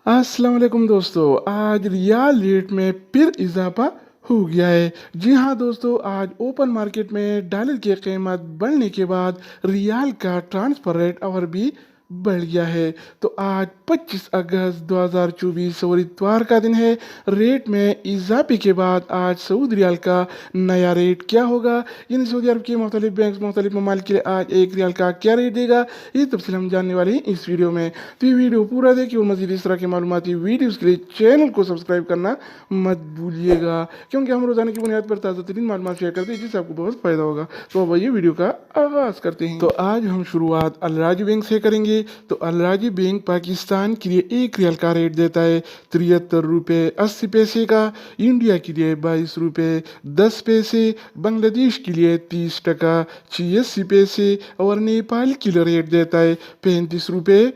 अस्सलाम वालेकुम दोस्तों। आज रियाल रेट में फिर इजाफा हो गया है। जी हाँ दोस्तों, आज ओपन मार्केट में डॉलर की कीमत बढ़ने के बाद रियाल का ट्रांसफर रेट और भी बढ़ गया है। तो आज 25 अगस्त 2024 और इतवार का दिन है। रेट में इजाफे के बाद आज सऊदी रियाल का नया रेट क्या होगा, यानी सऊदी अरब के मुख्तलिफ बैंक मुख्तलिफ ममालिक के लिए आज एक रियाल का क्या रेट देगा, ये तफसील हम जानने वाले हैं इस वीडियो में। तो ये वीडियो पूरा देखिए और मजीद इस तरह की मालूमाती वीडियोज़ के लिए चैनल को सब्सक्राइब करना मत भूलिएगा, क्योंकि हम रोजाना की बुनियाद पर ताज़ा तरीन मालूमात शेयर करते हैं जिससे आपको बहुत फ़ायदा होगा। तो अब ये वीडियो का आगाज़ करते हैं। तो आज हम शुरुआत अल राजी बैंक से करेंगे। तो अल राजी बैंक पाकिस्तान के लिए एक रियाल का रेट देता है 73 रुपये 80 पैसे का, इंडिया के लिए 22 रुपये 10 पैसे, बांग्लादेश के लिए 30 टका 86 पैसे और नेपाल के लिए रेट देता है 35 रुपये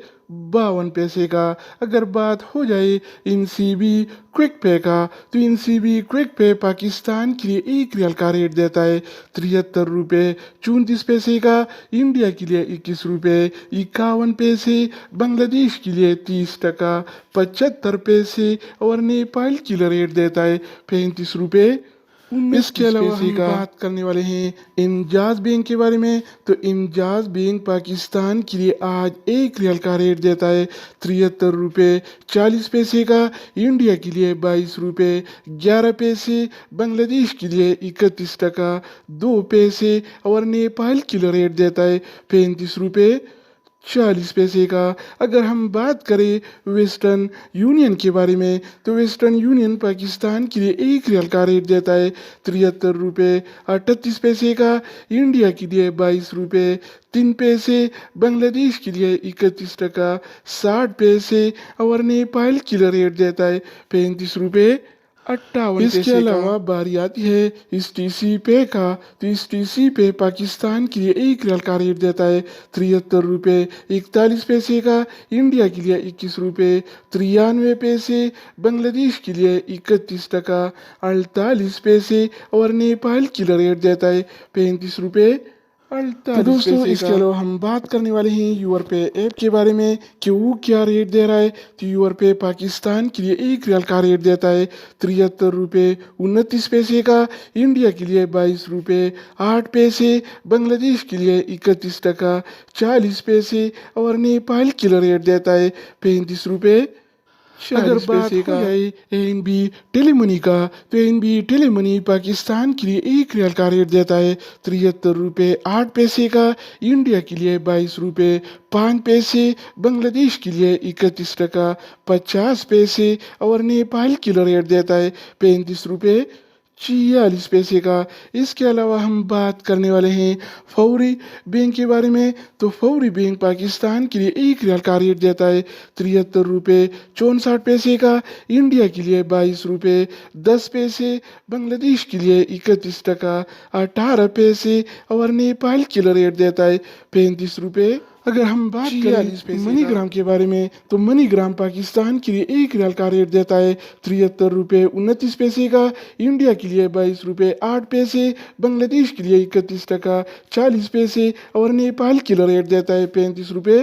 52 पैसे का। अगर बात हो जाए NCB क्विक पे का, तो NCB क्विक पे पाकिस्तान के लिए एक रियाल का रेट देता है 73 रुपये 34 पैसे का, इंडिया के लिए 21 रुपये 51 पैसे, बांग्लादेश के लिए 30 टका 75 पैसे और नेपाल के लिए रेट देता है 35 रुपये। इसके अलावा हम बात करने वाले हैं इंजाज बैंक के बारे में। तो इंजाज बैंक पाकिस्तान के लिए आज एक रियाल का रेट देता है 73 रुपये 40 पैसे का, इंडिया के लिए 22 रुपये 11 पैसे, बांग्लादेश के लिए 31 टका 2 पैसे और नेपाल के लिए रेट देता है 35 रुपये 40 पैसे का। अगर हम बात करें वेस्टर्न यूनियन के बारे में, तो वेस्टर्न यूनियन पाकिस्तान के लिए एक रियाल का रेट देता है 73 रुपये 38 पैसे का, इंडिया के लिए 22 रुपये 3 पैसे, बांग्लादेश के लिए 31 टका 60 पैसे और नेपाल के लिए रेट देता है 35 रुपये 58 पैसे। इसके अलावा बारी आती है इस TC पे का। तो इस TC पे पाकिस्तान के लिए एक रियाल का रेट देता है 73 रुपये 41 पैसे का, इंडिया के लिए 21 रुपये 93 पैसे, बांग्लादेश के लिए 31 टका 48 पैसे और नेपाल के लिए रेट देता है 35 रुपये 48। तो दोस्तों, इसके अलावा हम बात करने वाले हैं यूर पे ऐप के बारे में कि वो क्या रेट दे रहा है। तो यूर पे पाकिस्तान के लिए एक रियाल का रेट देता है 73 रुपये 29 पैसे का, इंडिया के लिए 22 रुपये 8 पैसे, बांग्लादेश के लिए 31 टका 40 पैसे और नेपाल के लिए रेट देता है 35 रुपये। अगर बात हो जाए ANB टेलीमनी का, तो ANB टेलीमनी पाकिस्तान के लिए एक रियाल का रेट देता है 73 रुपये 8 पैसे का, इंडिया के लिए 22 रुपये 5 पैसे, बांग्लादेश के लिए 31 टका 50 पैसे और नेपाल के लिए रेट देता है 35 रुपये 46 पैसे का। इसके अलावा हम बात करने वाले हैं फौरी बैंक के बारे में। तो फौरी बैंक पाकिस्तान के लिए एक रियाल का रेट देता है 73 रुपये 64 पैसे का, इंडिया के लिए 22 रुपये 10 पैसे, बांग्लादेश के लिए 31 टका 18 पैसे और नेपाल के लिए रेट देता है 35 रुपये। अगर हम बात करें मनीग्राम के बारे में, तो मनीग्राम पाकिस्तान के लिए एक रियाल का रेट देता है 73 रुपये 29 पैसे का, इंडिया के लिए 22 रुपये 8 पैसे, बांग्लादेश के लिए 31 टका 40 पैसे और नेपाल के लिए रेट देता है 35 रुपये